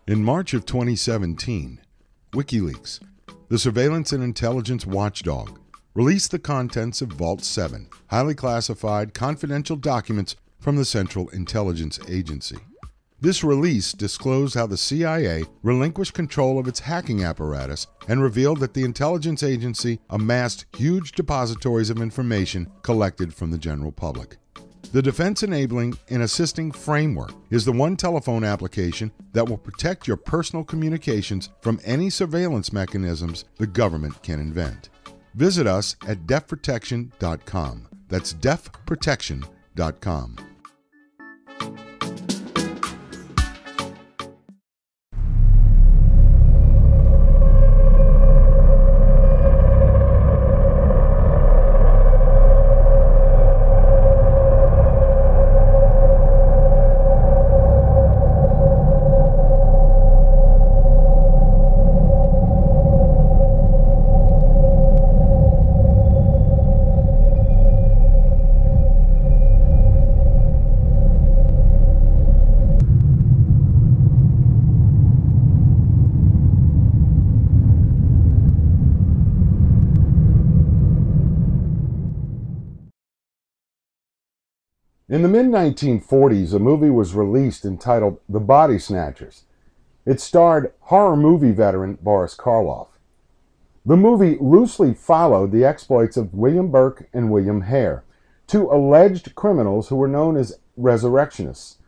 In March of 2017, WikiLeaks, the surveillance and intelligence watchdog, released the contents of Vault 7, highly classified confidential documents from the Central Intelligence Agency. This release disclosed how the CIA relinquished control of its hacking apparatus and revealed that the intelligence agency amassed huge depositories of information collected from the general public. The Defense Enabling and Assisting Framework is the one telephone application that will protect your personal communications from any surveillance mechanisms the government can invent. Visit us at defprotection.com. That's defprotection.com. In the mid-1940s, a movie was released entitled The Body Snatchers. It starred horror movie veteran Boris Karloff. The movie loosely followed the exploits of William Burke and William Hare, two alleged criminals who were known as resurrectionists,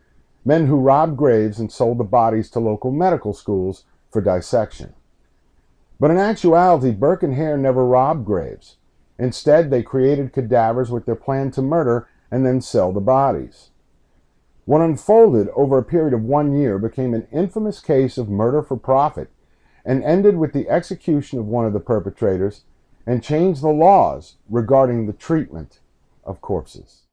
men who robbed graves and sold the bodies to local medical schools for dissection. But in actuality, Burke and Hare never robbed graves. Instead, they created cadavers with their plan to murder and then sell the bodies. What unfolded over a period of 1 year became an infamous case of murder for profit and ended with the execution of one of the perpetrators and changed the laws regarding the treatment of corpses.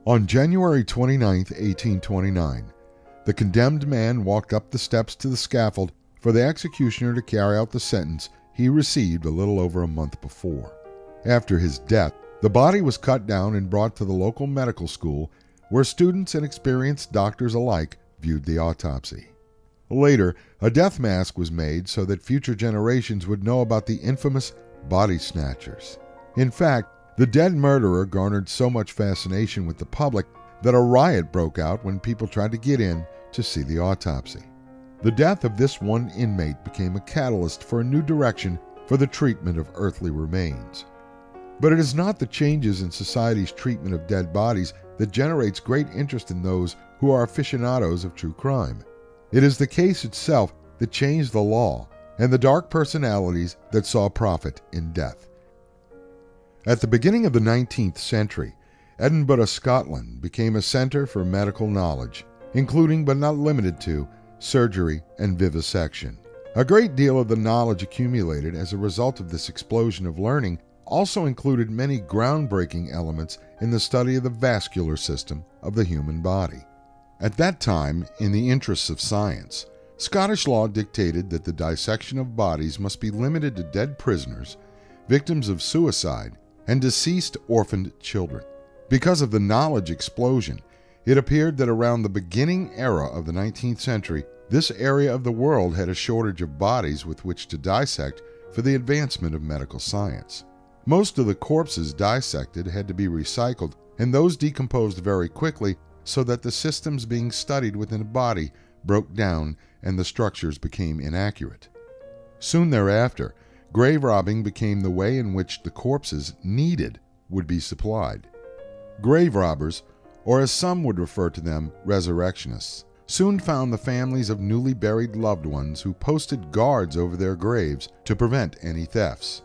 On January 29, 1829, the condemned man walked up the steps to the scaffold for the executioner to carry out the sentence he received a little over a month before. After his death, the body was cut down and brought to the local medical school where students and experienced doctors alike viewed the autopsy. Later, a death mask was made so that future generations would know about the infamous Body Snatchers. In fact, the dead murderer garnered so much fascination with the public that a riot broke out when people tried to get in to see the autopsy. The death of this one inmate became a catalyst for a new direction for the treatment of earthly remains. But it is not the changes in society's treatment of dead bodies that generates great interest in those who are aficionados of true crime. It is the case itself that changed the law and the dark personalities that saw profit in death. At the beginning of the 19th century, Edinburgh, Scotland became a center for medical knowledge, including but not limited to surgery and vivisection. A great deal of the knowledge accumulated as a result of this explosion of learning also included many groundbreaking elements in the study of the vascular system of the human body. At that time, in the interests of science, Scottish law dictated that the dissection of bodies must be limited to dead prisoners, victims of suicide, and deceased orphaned children. Because of the knowledge explosion, it appeared that around the beginning era of the 19th century, this area of the world had a shortage of bodies with which to dissect for the advancement of medical science. Most of the corpses dissected had to be recycled, and those decomposed very quickly so that the systems being studied within a body broke down and the structures became inaccurate. Soon thereafter, grave robbing became the way in which the corpses needed would be supplied. Grave robbers, or as some would refer to them, resurrectionists, soon found the families of newly buried loved ones who posted guards over their graves to prevent any thefts.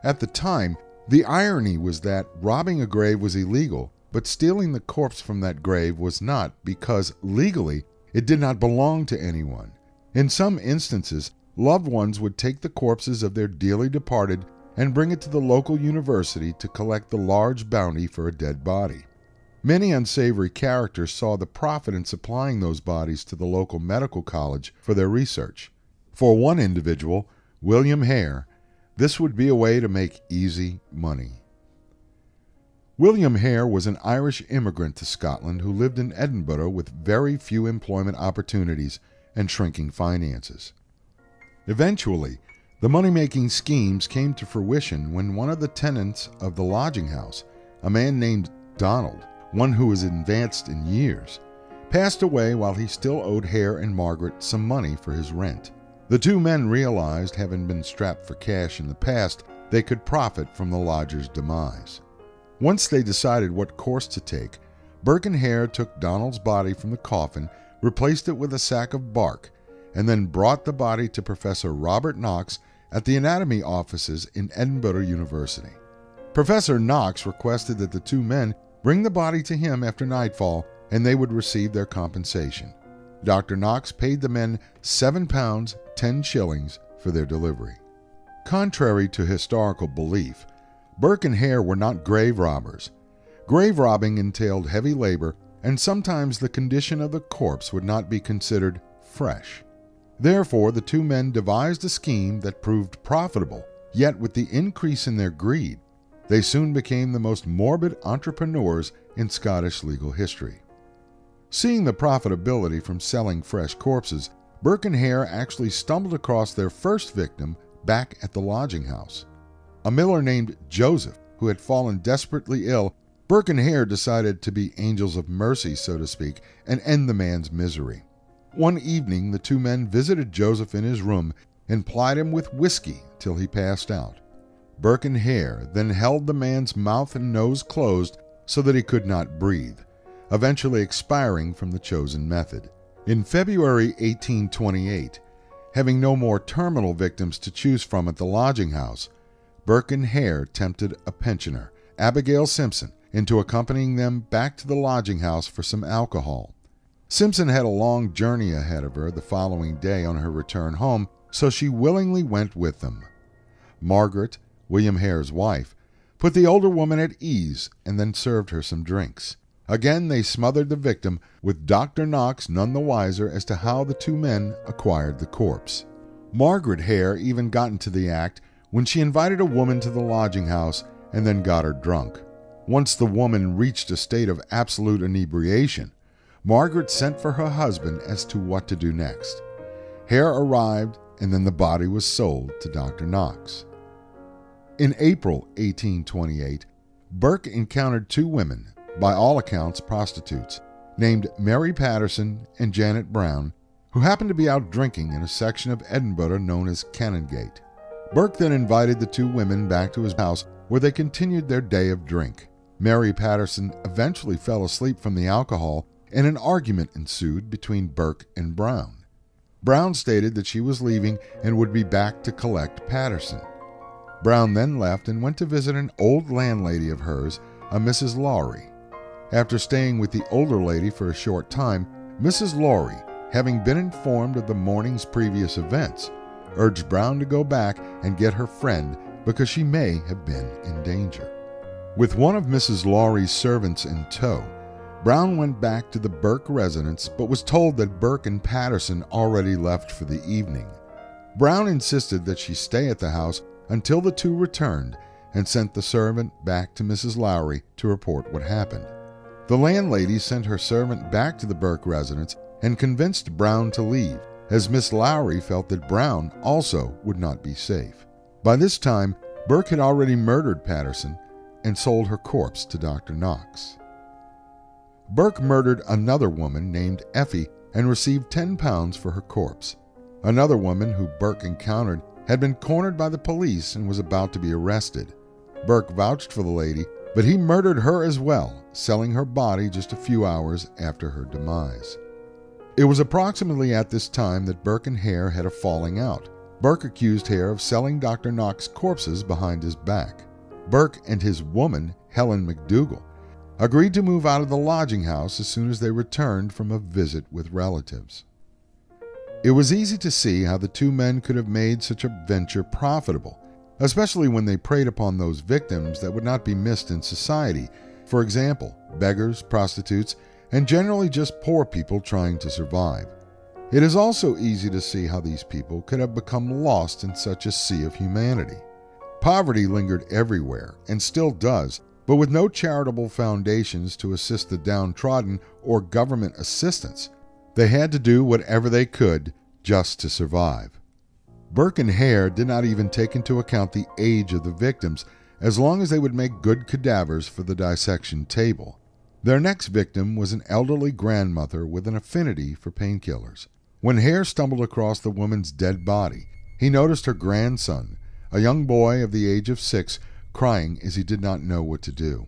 At the time, the irony was that robbing a grave was illegal, but stealing the corpse from that grave was not, because legally It did not belong to anyone. In some instances, loved ones would take the corpses of their dearly departed and bring it to the local university to collect the large bounty for a dead body. Many unsavory characters saw the profit in supplying those bodies to the local medical college for their research. For one individual, William Hare, this would be a way to make easy money. William Hare was an Irish immigrant to Scotland who lived in Edinburgh with very few employment opportunities and shrinking finances. Eventually, the money-making schemes came to fruition when one of the tenants of the lodging house, a man named Donald, one who was advanced in years, passed away while he still owed Hare and Margaret some money for his rent. The two men realized, having been strapped for cash in the past, they could profit from the lodger's demise. Once they decided what course to take, Burke and Hare took Donald's body from the coffin, replaced it with a sack of bark, and then brought the body to Professor Robert Knox at the anatomy offices in Edinburgh University. Professor Knox requested that the two men bring the body to him after nightfall, and they would receive their compensation. Dr. Knox paid the men £7, 10 shillings for their delivery. Contrary to historical belief, Burke and Hare were not grave robbers. Grave robbing entailed heavy labor, and sometimes the condition of the corpse would not be considered fresh. Therefore, the two men devised a scheme that proved profitable, yet with the increase in their greed, they soon became the most morbid entrepreneurs in Scottish legal history. Seeing the profitability from selling fresh corpses, Burke and Hare actually stumbled across their first victim back at the lodging house. A miller named Joseph, who had fallen desperately ill. Burke and Hare decided to be angels of mercy, so to speak, and end the man's misery. One evening, the two men visited Joseph in his room and plied him with whiskey till he passed out. Burke and Hare then held the man's mouth and nose closed so that he could not breathe, eventually expiring from the chosen method. In February 1828, having no more terminal victims to choose from at the lodging house, Burke and Hare tempted a pensioner, Abigail Simpson, into accompanying them back to the lodging house for some alcohol. Simpson had a long journey ahead of her the following day on her return home, so she willingly went with them. Margaret, William Hare's wife, put the older woman at ease and then served her some drinks. Again they smothered the victim, with Dr. Knox none the wiser as to how the two men acquired the corpse. Margaret Hare even got into the act when she invited a woman to the lodging house and then got her drunk. Once the woman reached a state of absolute inebriation, Margaret sent for her husband as to what to do next. Hare arrived, and then the body was sold to Dr. Knox. In April 1828, Burke encountered two women, by all accounts prostitutes, named Mary Patterson and Janet Brown, who happened to be out drinking in a section of Edinburgh known as Canongate. Burke then invited the two women back to his house, where they continued their day of drink. Mary Patterson eventually fell asleep from the alcohol, and an argument ensued between Burke and Brown. Brown stated that she was leaving and would be back to collect Patterson. Brown then left and went to visit an old landlady of hers, a Mrs. Lowry. After staying with the older lady for a short time, Mrs. Lowry, having been informed of the morning's previous events, urged Brown to go back and get her friend because she may have been in danger. With one of Mrs. Lowry's servants in tow, Brown went back to the Burke residence but was told that Burke and Patterson already left for the evening. Brown insisted that she stay at the house until the two returned and sent the servant back to Mrs. Lowry to report what happened. The landlady sent her servant back to the Burke residence and convinced Brown to leave, as Miss Lowry felt that Brown also would not be safe. By this time, Burke had already murdered Patterson and sold her corpse to Dr. Knox. Burke murdered another woman named Effie and received £10 for her corpse. Another woman who Burke encountered had been cornered by the police and was about to be arrested. Burke vouched for the lady, but he murdered her as well, selling her body just a few hours after her demise. It was approximately at this time that Burke and Hare had a falling out. Burke accused Hare of selling Dr. Knox's corpses behind his back. Burke and his woman, Helen Mcdougall, agreed to move out of the lodging house as soon as they returned from a visit with relatives. It was easy to see how the two men could have made such a venture profitable, especially when they preyed upon those victims that would not be missed in society, for example, beggars, prostitutes, and generally just poor people trying to survive. It is also easy to see how these people could have become lost in such a sea of humanity. Poverty lingered everywhere, and still does, but with no charitable foundations to assist the downtrodden or government assistance, they had to do whatever they could just to survive. Burke and Hare did not even take into account the age of the victims, as long as they would make good cadavers for the dissection table. Their next victim was an elderly grandmother with an affinity for painkillers. When Hare stumbled across the woman's dead body, he noticed her grandson, a young boy of the age of 6, crying as he did not know what to do.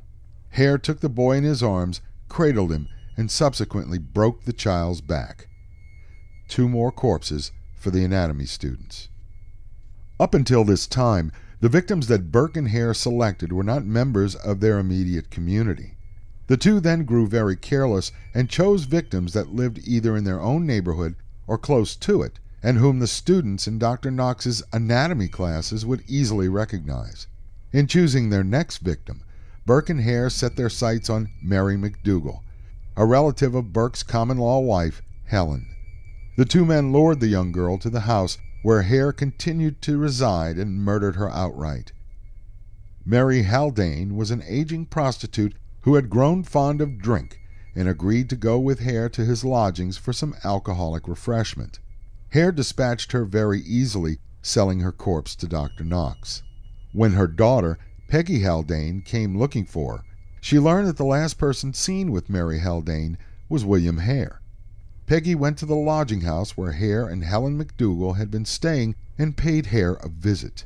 Hare took the boy in his arms, cradled him, and subsequently broke the child's back. 2 more corpses for the anatomy students. Up until this time, the victims that Burke and Hare selected were not members of their immediate community. The two then grew very careless and chose victims that lived either in their own neighborhood or close to it, and whom the students in Dr. Knox's anatomy classes would easily recognize. In choosing their next victim, Burke and Hare set their sights on Mary Mcdougall, a relative of Burke's common-law wife, Helen. The two men lured the young girl to the house where Hare continued to reside and murdered her outright. Mary Haldane was an aging prostitute who had grown fond of drink and agreed to go with Hare to his lodgings for some alcoholic refreshment. Hare dispatched her very easily, selling her corpse to Dr. Knox. When her daughter, Peggy Haldane, came looking for her, she learned that the last person seen with Mary Haldane was William Hare. Peggy went to the lodging house where Hare and Helen Mcdougall had been staying and paid Hare a visit.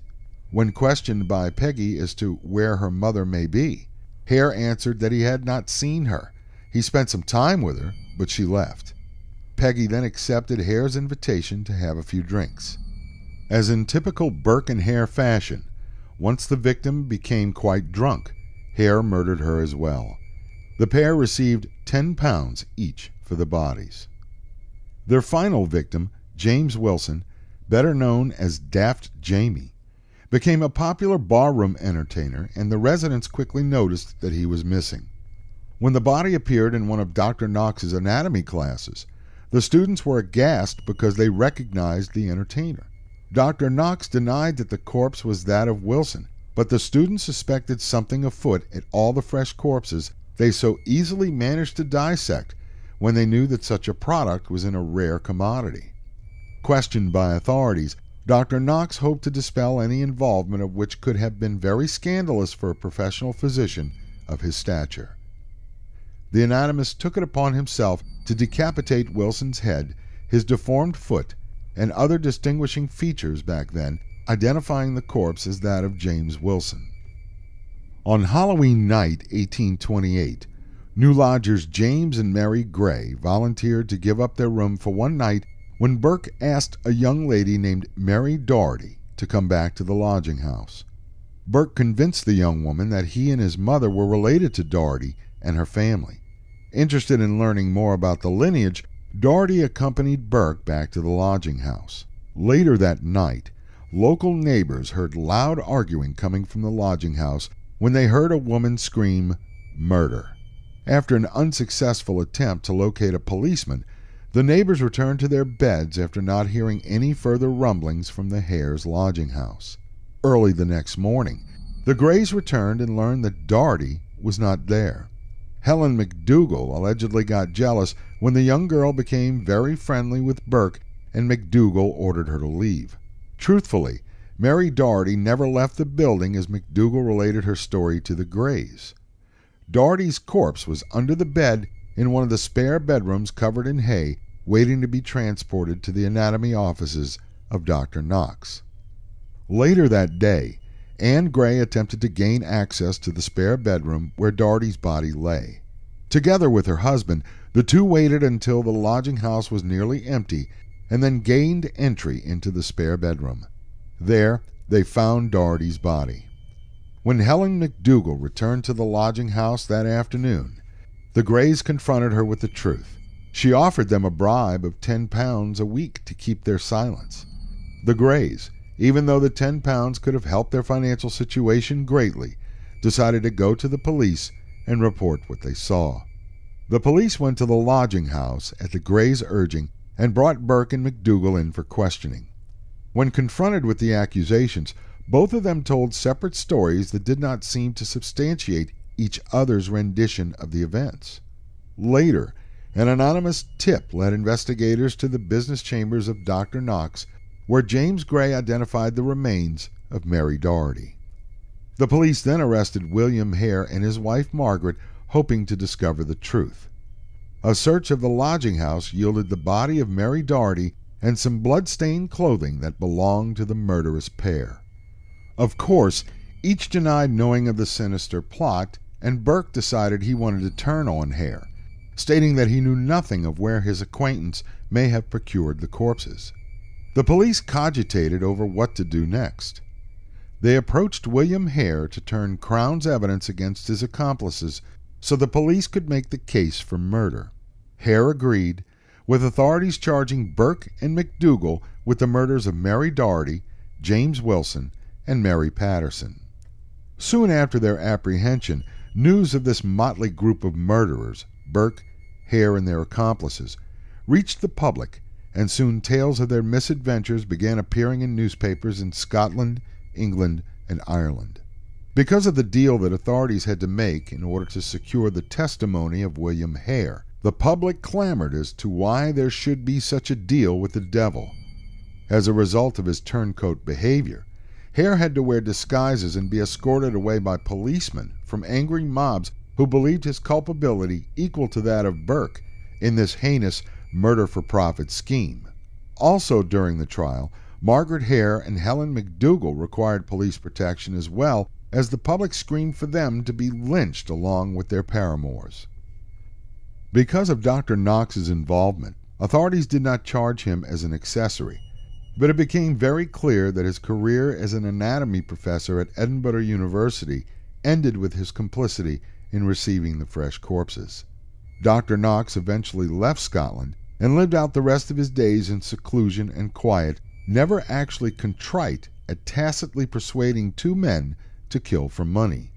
When questioned by Peggy as to where her mother may be, Hare answered that he had not seen her. He spent some time with her, but she left. Peggy then accepted Hare's invitation to have a few drinks. As in typical Burke and Hare fashion, once the victim became quite drunk, Hare murdered her as well. The pair received £10 each for the bodies. Their final victim, James Wilson, better known as Daft Jamie, became a popular barroom entertainer, and the residents quickly noticed that he was missing. When the body appeared in one of Dr. Knox's anatomy classes, the students were aghast because they recognized the entertainer. Dr. Knox denied that the corpse was that of Wilson, but the students suspected something afoot at all the fresh corpses they so easily managed to dissect when they knew that such a product was in a rare commodity. Questioned by authorities, Dr. Knox hoped to dispel any involvement of which could have been very scandalous for a professional physician of his stature. The anatomist took it upon himself to decapitate Wilson's head, his deformed foot, and other distinguishing features back then, identifying the corpse as that of James Wilson. On Halloween night, 1828, new lodgers James and Mary Gray volunteered to give up their room for one night when Burke asked a young lady named Mary Doherty to come back to the lodging house. Burke convinced the young woman that he and his mother were related to Doherty and her family. Interested in learning more about the lineage, Doherty accompanied Burke back to the lodging house. Later that night, local neighbors heard loud arguing coming from the lodging house when they heard a woman scream, "Murder." After an unsuccessful attempt to locate a policeman, the neighbors returned to their beds after not hearing any further rumblings from the Hares' lodging house. Early the next morning, the Grays returned and learned that Doherty was not there. Helen Mcdougall allegedly got jealous when the young girl became very friendly with Burke, and Mcdougall ordered her to leave. Truthfully, Mary Doherty never left the building as Mcdougall related her story to the Grays. Doherty's corpse was under the bed in one of the spare bedrooms covered in hay, waiting to be transported to the anatomy offices of Dr. Knox. Later that day, Anne Gray attempted to gain access to the spare bedroom where Doherty's body lay. Together with her husband, the two waited until the lodging house was nearly empty and then gained entry into the spare bedroom. There, they found Doherty's body. When Helen Mcdougal returned to the lodging house that afternoon, the Grays confronted her with the truth. She offered them a bribe of £10 a week to keep their silence. The Grays, even though the £10 could have helped their financial situation greatly, decided to go to the police and report what they saw. The police went to the lodging house at the Grays' urging and brought Burke and Mcdougal in for questioning. When confronted with the accusations, both of them told separate stories that did not seem to substantiate each other's rendition of the events. Later, an anonymous tip led investigators to the business chambers of Dr. Knox, where James Gray identified the remains of Mary Doherty. The police then arrested William Hare and his wife Margaret, hoping to discover the truth. A search of the lodging house yielded the body of Mary Doherty and some blood-stained clothing that belonged to the murderous pair. Of course, each denied knowing of the sinister plot, and Burke decided he wanted to turn on Hare, stating that he knew nothing of where his acquaintance may have procured the corpses. The police cogitated over what to do next. They approached William Hare to turn Crown's evidence against his accomplices so the police could make the case for murder. Hare agreed, with authorities charging Burke and Mcdougal with the murders of Mary Doherty, James Wilson, and Mary Patterson. Soon after their apprehension, news of this motley group of murderers, Burke, Hare, and their accomplices, reached the public, and soon tales of their misadventures began appearing in newspapers in Scotland, England, and Ireland. Because of the deal that authorities had to make in order to secure the testimony of William Hare, the public clamored as to why there should be such a deal with the devil. As a result of his turncoat behavior, Hare had to wear disguises and be escorted away by policemen from angry mobs who believed his culpability equal to that of Burke in this heinous murder-for-profit scheme. Also during the trial, Margaret Hare and Helen Mcdougal required police protection as well, as the public screamed for them to be lynched along with their paramours. Because of Dr. Knox's involvement, authorities did not charge him as an accessory, but it became very clear that his career as an anatomy professor at Edinburgh University ended with his complicity in receiving the fresh corpses. Dr. Knox eventually left Scotland and lived out the rest of his days in seclusion and quiet, never actually contrite at tacitly persuading two men to kill for money.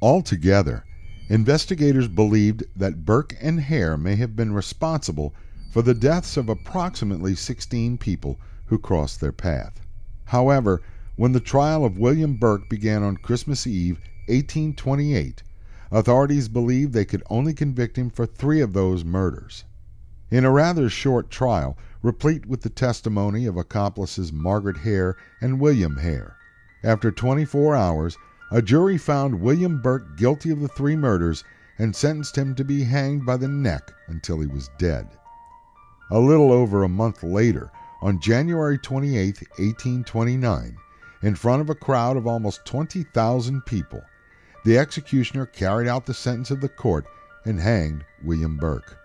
Altogether, investigators believed that Burke and Hare may have been responsible for the deaths of approximately 16 people who crossed their path. However, when the trial of William Burke began on Christmas Eve, 1828, authorities believed they could only convict him for 3 of those murders. In a rather short trial, replete with the testimony of accomplices Margaret Hare and William Hare, after 24 hours, a jury found William Burke guilty of the 3 murders and sentenced him to be hanged by the neck until he was dead. A little over a month later, on January 28, 1829, in front of a crowd of almost 20,000 people, the executioner carried out the sentence of the court and hanged William Burke.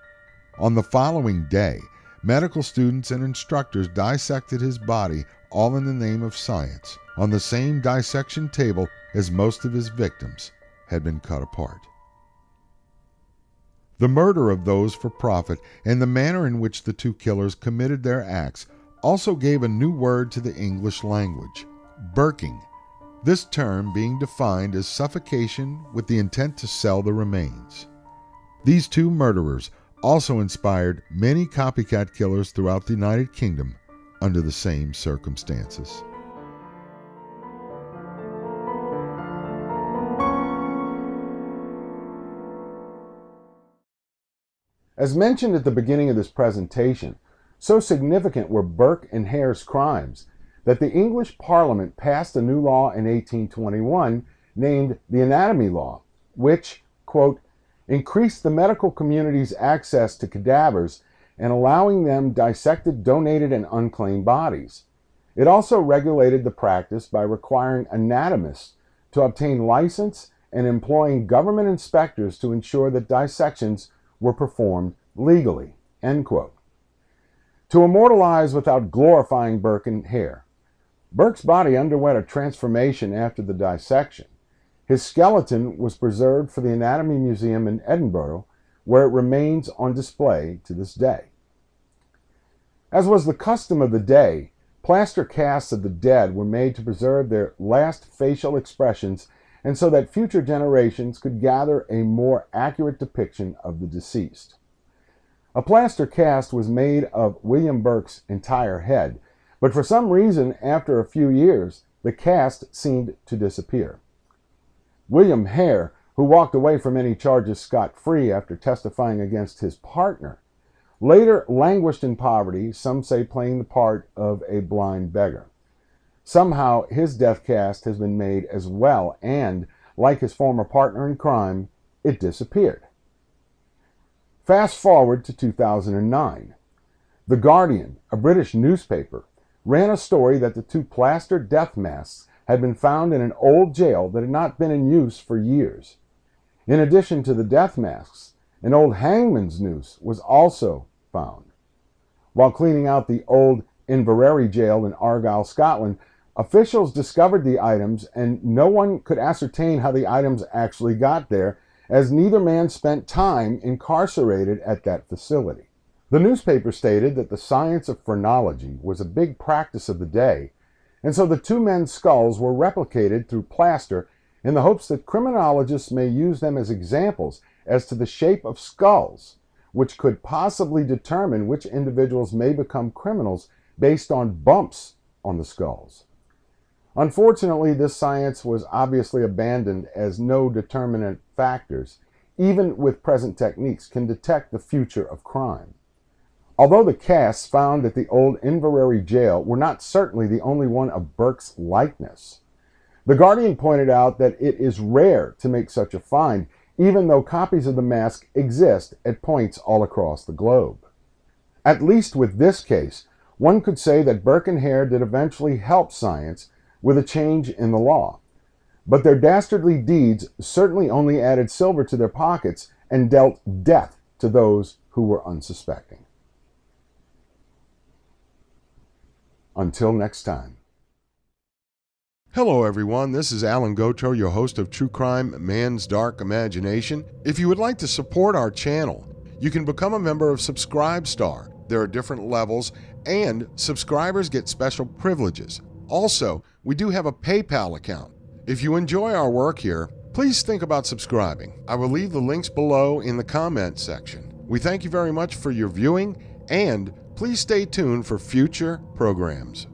On the following day, medical students and instructors dissected his body, all in the name of science, on the same dissection table as most of his victims had been cut apart. The murder of those for profit and the manner in which the 2 killers committed their acts also gave a new word to the English language, burking, this term being defined as suffocation with the intent to sell the remains. These 2 murderers also inspired many copycat killers throughout the United Kingdom under the same circumstances. As mentioned at the beginning of this presentation, so significant were Burke and Hare's crimes that the English Parliament passed a new law in 1821 named the Anatomy Law, which, quote, increased the medical community's access to cadavers and allowing them dissected, donated, and unclaimed bodies. It also regulated the practice by requiring anatomists to obtain license and employing government inspectors to ensure that dissections were performed legally, end quote. To immortalize without glorifying Burke and Hare, Burke's body underwent a transformation after the dissection. His skeleton was preserved for the Anatomy Museum in Edinburgh, where it remains on display to this day. As was the custom of the day, plaster casts of the dead were made to preserve their last facial expressions and so that future generations could gather a more accurate depiction of the deceased. A plaster cast was made of William Burke's entire head, but for some reason, after a few years, the cast seemed to disappear. William Hare, who walked away from any charges scot-free after testifying against his partner, later languished in poverty, some say playing the part of a blind beggar. Somehow, his death cast has been made as well, and, like his former partner in crime, it disappeared. Fast forward to 2009. The Guardian, a British newspaper, ran a story that the two plaster death masks had been found in an old jail that had not been in use for years. In addition to the death masks, an old hangman's noose was also found. While cleaning out the old Inverary jail in Argyll, Scotland, officials discovered the items, and no one could ascertain how the items actually got there, as neither man spent time incarcerated at that facility. The newspaper stated that the science of phrenology was a big practice of the day, and so the two men's skulls were replicated through plaster in the hopes that criminologists may use them as examples as to the shape of skulls, which could possibly determine which individuals may become criminals based on bumps on the skulls. Unfortunately, this science was obviously abandoned, as no determinate factors, even with present techniques, can detect the future of crime. Although the casts found at the old Inverary jail were not certainly the only one of Burke's likeness, the Guardian pointed out that it is rare to make such a find, even though copies of the mask exist at points all across the globe. At least with this case, one could say that Burke and Hare did eventually help science with a change in the law, but their dastardly deeds certainly only added silver to their pockets and dealt death to those who were unsuspecting. Until next time. Hello everyone, this is Alan Gotro, your host of True Crime Man's Dark Imagination. If you would like to support our channel, you can become a member of Subscribestar. There are different levels, and subscribers get special privileges. Also, we do have a PayPal account. If you enjoy our work here, please think about subscribing. I will leave the links below in the comments section. We thank you very much for your viewing, and please stay tuned for future programs.